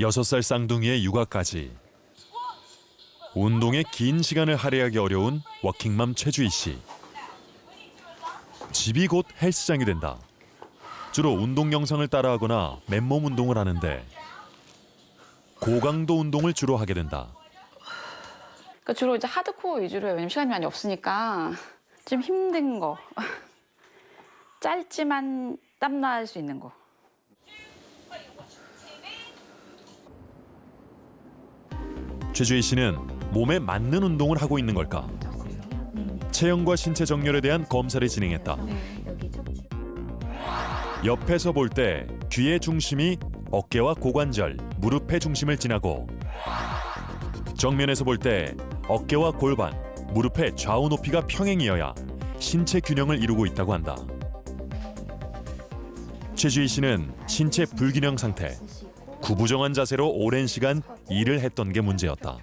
6살 쌍둥이의 육아까지 운동에 긴 시간을 할애하기 어려운 워킹맘 최주희 씨. 집이 곧 헬스장이 된다. 주로 운동 영상을 따라하거나 맨몸 운동을 하는데 고강도 운동을 주로 하게 된다. 그러니까 주로 이제 하드코어 위주로 해요. 왜냐면 시간이 많이 없으니까 좀 힘든 거. 짧지만 땀날 수 있는 거. 최주희 씨는 몸에 맞는 운동을 하고 있는 걸까? 체형과 신체 정렬에 대한 검사를 진행했다. 옆에서 볼 때 귀의 중심이 어깨와 고관절, 무릎의 중심을 지나고 정면에서 볼 때 어깨와 골반, 무릎의 좌우 높이가 평행이어야 신체 균형을 이루고 있다고 한다. 최주희 씨는 신체 불균형 상태, 구부정한 자세로 오랜 시간 일을 했던 게 문제였다.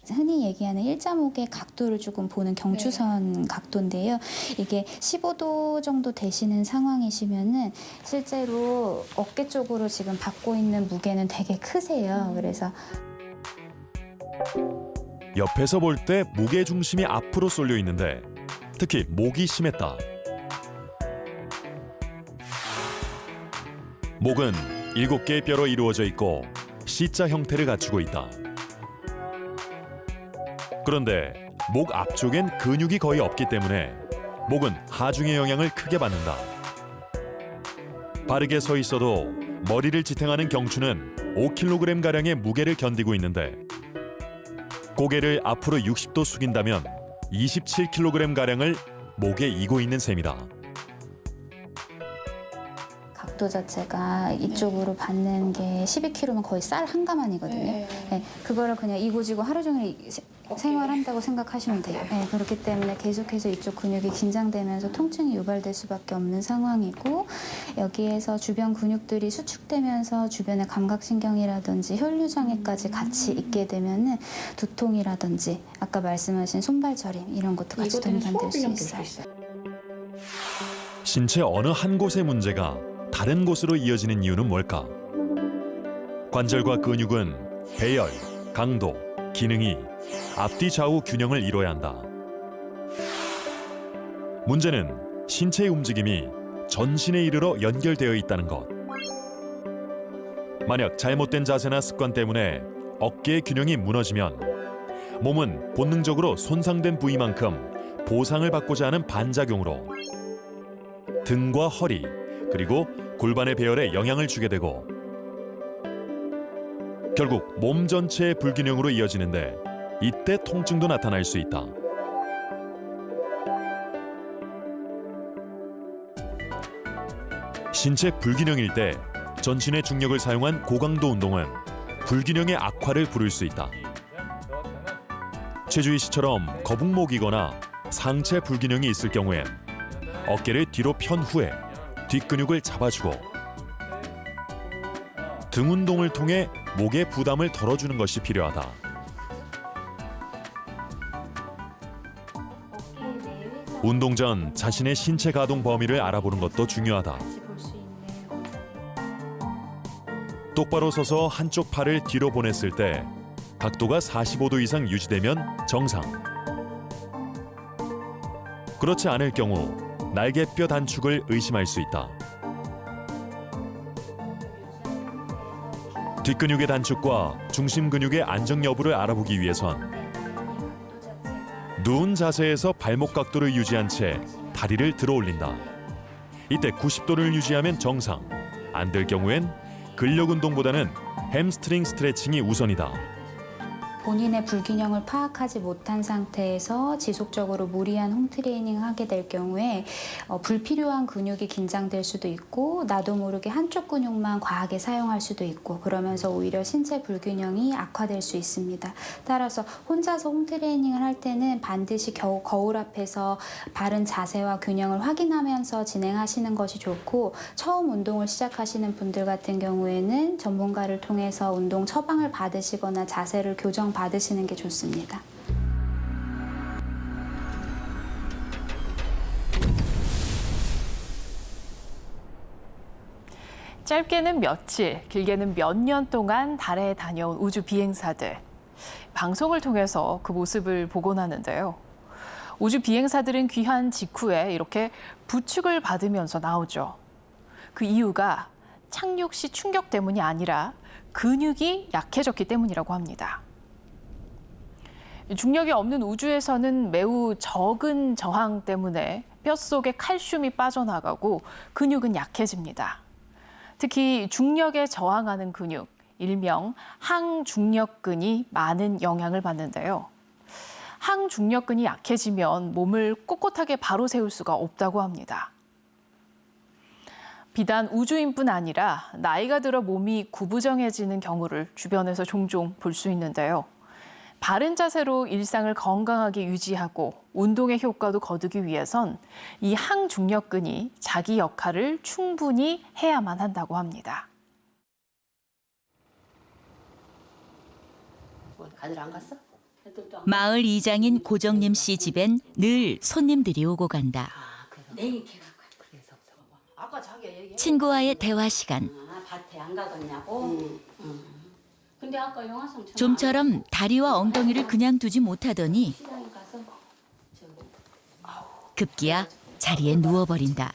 흔히 얘기하는 일자목의 각도를 조금 보는 경추선 각도인데요. 이게 15도 정도 되시는 상황이시면은 실제로 어깨 쪽으로 지금 받고 있는 무게는 되게 크세요. 그래서 옆에서 볼 때 무게 중심이 앞으로 쏠려 있는데 특히 목이 심했다. 목은 7개의 뼈로 이루어져 있고 C자 형태를 갖추고 있다. 그런데 목 앞쪽엔 근육이 거의 없기 때문에 목은 하중의 영향을 크게 받는다. 바르게 서 있어도 머리를 지탱하는 경추는 5kg가량의 무게를 견디고 있는데 고개를 앞으로 60도 숙인다면 27kg가량을 목에 이고 있는 셈이다. 각도 자체가 이쪽으로 받는 게 12kg면 거의 쌀 한 가마니거든요. 네, 그거를 그냥 이고지고 하루 종일 생활한다고 생각하시면 돼요. 네, 그렇기 때문에 계속해서 이쪽 근육이 긴장되면서 통증이 유발될 수밖에 없는 상황이고 여기에서 주변 근육들이 수축되면서 주변의 감각신경이라든지 혈류장애까지 같이 있게 되면은 두통이라든지 아까 말씀하신 손발 저림 이런 것도 같이 동반될 수 있어요. 신체 어느 한 곳의 문제가 다른 곳으로 이어지는 이유는 뭘까? 관절과 근육은 배열, 강도, 기능이 앞뒤 좌우 균형을 이뤄야 한다. 문제는 신체의 움직임이 전신에 이르러 연결되어 있다는 것. 만약 잘못된 자세나 습관 때문에 어깨의 균형이 무너지면 몸은 본능적으로 손상된 부위만큼 보상을 받고자 하는 반작용으로 등과 허리, 그리고 골반의 배열에 영향을 주게 되고 결국 몸 전체의 불균형으로 이어지는데 이때 통증도 나타날 수 있다. 신체 불균형일 때 전신의 중력을 사용한 고강도 운동은 불균형의 악화를 부를 수 있다. 최주희 씨처럼 거북목이거나 상체 불균형이 있을 경우엔 어깨를 뒤로 편 후에 뒷근육을 잡아주고 등 운동을 통해 목의 부담을 덜어주는 것이 필요하다. 운동 전 자신의 신체 가동 범위를 알아보는 것도 중요하다. 똑바로 서서 한쪽 팔을 뒤로 보냈을 때 각도가 45도 이상 유지되면 정상. 그렇지 않을 경우 날개뼈 단축을 의심할 수 있다. 뒷근육의 단축과 중심 근육의 안정 여부를 알아보기 위해선 누운 자세에서 발목 각도를 유지한 채 다리를 들어 올린다. 이때 90도를 유지하면 정상. 안 될 경우엔 근력 운동보다는 햄스트링 스트레칭이 우선이다. 본인의 불균형을 파악하지 못한 상태에서 지속적으로 무리한 홈트레이닝을 하게 될 경우에 불필요한 근육이 긴장될 수도 있고 나도 모르게 한쪽 근육만 과하게 사용할 수도 있고 그러면서 오히려 신체 불균형이 악화될 수 있습니다. 따라서 혼자서 홈트레이닝을 할 때는 반드시 거울 앞에서 바른 자세와 균형을 확인하면서 진행하시는 것이 좋고 처음 운동을 시작하시는 분들 같은 경우에는 전문가를 통해서 운동 처방을 받으시거나 자세를 교정 받으시는 게 좋습니다. 짧게는 며칠, 길게는 몇 년 동안 달에 다녀온 우주 비행사들. 방송을 통해서 그 모습을 보곤 하는데요. 우주 비행사들은 귀환 직후에 이렇게 부축을 받으면서 나오죠. 그 이유가 착륙 시 충격 때문이 아니라 근육이 약해졌기 때문이라고 합니다. 중력이 없는 우주에서는 매우 적은 저항 때문에 뼛속에 칼슘이 빠져나가고 근육은 약해집니다. 특히 중력에 저항하는 근육, 일명 항중력근이 많은 영향을 받는데요. 항중력근이 약해지면 몸을 꼿꼿하게 바로 세울 수가 없다고 합니다. 비단 우주인뿐 아니라 나이가 들어 몸이 구부정해지는 경우를 주변에서 종종 볼 수 있는데요. 바른 자세로 일상을 건강하게 유지하고 운동의 효과도 거두기 위해선 이 항중력근이 자기 역할을 충분히 해야만 한다고 합니다. 아들 안 갔어? 마을 이장인 고정림 씨 집엔 늘 손님들이 오고 간다. 내일 걔가 그래서 아까 자기가 얘기해. 친구와의 대화 시간. 밭에 안 가겠냐고. 근데 아까 영화상 좀처럼 다리와 엉덩이를 그냥 두지 못하더니 시장에 가서 급기야 자리에 누워버린다.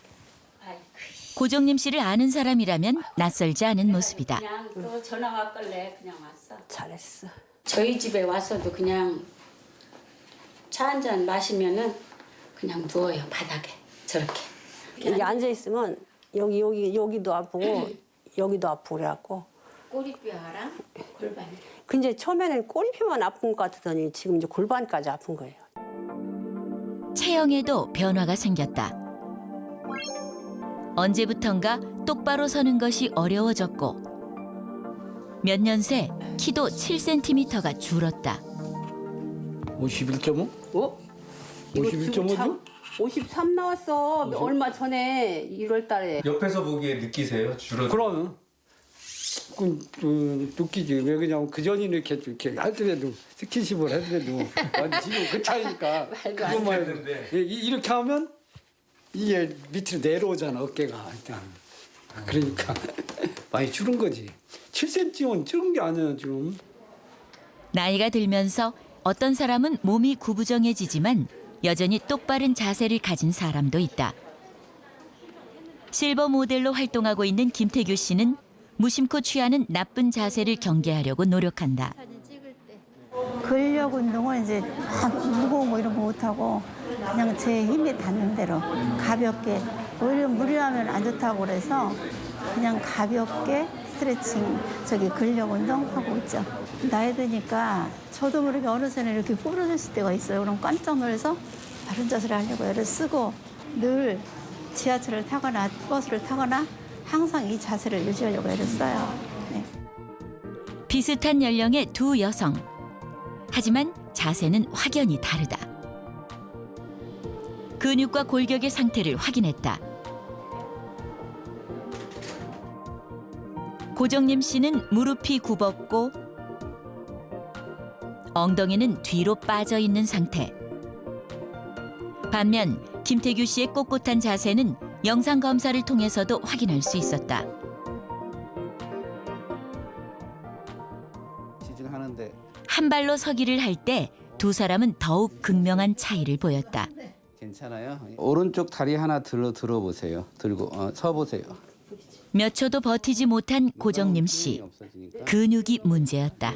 고정림 씨를 아는 사람이라면 낯설지 않은 모습이다. 그냥 또 전화 왔길래 그냥 왔어. 잘했어. 저희 집에 와서도 그냥 차 한 잔 마시면은 그냥 누워요 바닥에 저렇게. 여기 앉아 있으면 여기도 아프고 여기도 아프고 그래갖고. 꼬리뼈랑 골반. 근데 처음에는 꼬리뼈만 아픈 것 같더니 지금 이제 골반까지 아픈 거예요. 체형에도 변화가 생겼다. 언제부턴가 똑바로 서는 것이 어려워졌고 몇 년 새 키도 7cm가 줄었다. 51.5? 어? 51.5죠? 53 나왔어. 얼마 전에 1월 달에. 옆에서 보기에 느끼세요? 줄어든 그럼 웃기지. 왜 그냥 그 전에는 이렇게 하더라도 스킨십을 하더라도 완전 지금 그 차이니까 그것만 해도 이렇게 하면 이게 밑으로 내려오잖아 어깨가 일단. 그러니까 많이 줄은 거지. 7cm는 줄은 게 아니야 지금. 나이가 들면서 어떤 사람은 몸이 구부정해지지만 여전히 똑바른 자세를 가진 사람도 있다. 실버 모델로 활동하고 있는 김태규 씨는 무심코 취하는 나쁜 자세를 경계하려고 노력한다. 근력 운동은 이제 막 무거운 거 이런 거 못하고 그냥 제 힘이 닿는 대로 가볍게 오히려 무리하면 안 좋다고 그래서 그냥 가볍게 스트레칭 근력 운동 하고 있죠. 나이 드니까 저도 모르게 어느 순간 이렇게 부러졌을 때가 있어요. 그럼 깜짝 놀라서 바른 자세를 하려고 애를 쓰고 늘 지하철을 타거나 버스를 타거나 항상 이 자세를 유지하려고 애를 써요. 네. 비슷한 연령의 두 여성. 하지만 자세는 확연히 다르다. 근육과 골격의 상태를 확인했다. 고정림 씨는 무릎이 굽었고 엉덩이는 뒤로 빠져 있는 상태. 반면 김태규 씨의 꼿꼿한 자세는 영상 검사를 통해서도 확인할 수 있었다. 지진하는데 한 발로 서기를 할 때 두 사람은 더욱 극명한 차이를 보였다. 괜찮아요. 오른쪽 다리 하나 들어보세요. 들고 서보세요. 몇 초도 버티지 못한 고정림 씨. 근육이 문제였다.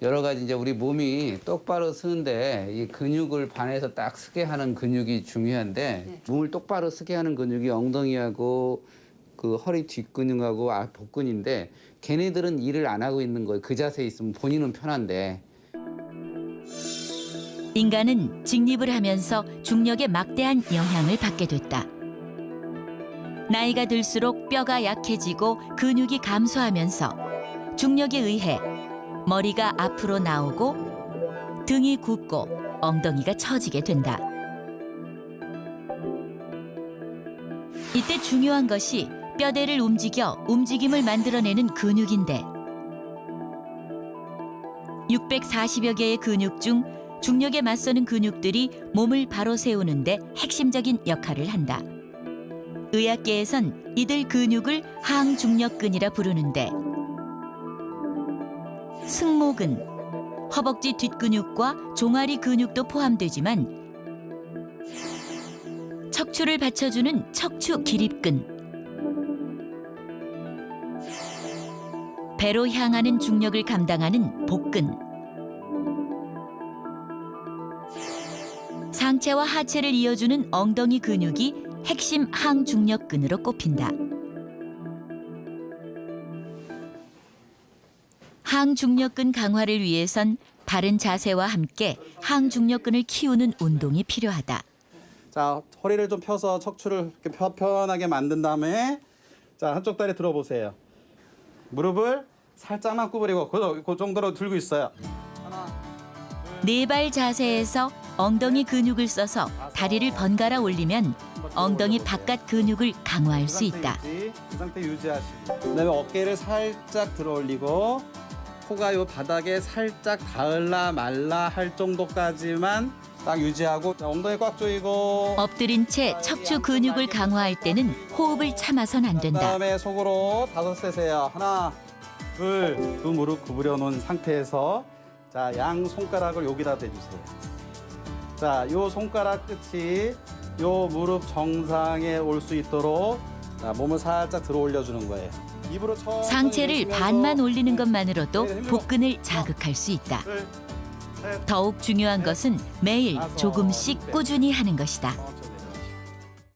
여러 가지 이제 우리 몸이 똑바로 서는데 이 근육을 반해서 딱 서게 하는 근육이 중요한데 몸을 똑바로 서게 하는 근육이 엉덩이하고 그 허리 뒷근육하고 복근인데 걔네들은 일을 안 하고 있는 거예요. 그 자세에 있으면 본인은 편한데. 인간은 직립을 하면서 중력에 막대한 영향을 받게 됐다. 나이가 들수록 뼈가 약해지고 근육이 감소하면서 중력에 의해 머리가 앞으로 나오고 등이 굽고 엉덩이가 처지게 된다. 이때 중요한 것이 뼈대를 움직여 움직임을 만들어내는 근육인데 640여 개의 근육 중 중력에 맞서는 근육들이 몸을 바로 세우는데 핵심적인 역할을 한다. 의학계에선 이들 근육을 항중력근이라 부르는데 승모근, 허벅지 뒷근육과 종아리 근육도 포함되지만 척추를 받쳐주는 척추 기립근, 배로 향하는 중력을 감당하는 복근, 상체와 하체를 이어주는 엉덩이 근육이 핵심 항중력근으로 꼽힌다. 항중력근 강화를 위해선 바른 자세와 함께 항중력근을 키우는 운동이 필요하다. 자, 허리를 좀 펴서 척추를 이렇게 편하게 만든 다음에 자, 한쪽 다리 들어보세요. 무릎을 살짝만 구부리고 그 정도로 들고 있어요. 네발 자세에서 엉덩이 근육을 써서 다리를 번갈아 올리면 엉덩이 바깥 근육을 강화할 수 있다. 그 상태 유지하시고 그다음에 어깨를 살짝 들어 올리고 코가 요 바닥에 살짝 닿을라 말라 할 정도까지만 딱 유지하고 자, 엉덩이 꽉 조이고 엎드린 채 척추 근육을 강화할 때는 호흡을 참아선 안 된다. 그다음에 속으로 5 세세요. 하나, 둘, 두 무릎 구부려 놓은 상태에서 자, 양 손가락을 여기다 대주세요. 자, 요 손가락 끝이 요 무릎 정상에 올 수 있도록 자, 몸을 살짝 들어 올려주는 거예요. 입으로 천천히 상체를 내쉬면서 반만 올리는 것만으로도 복근을 자극할 수 있다. 둘, 셋, 더욱 중요한 것은 매일 다섯, 조금씩 꾸준히 하는 것이다.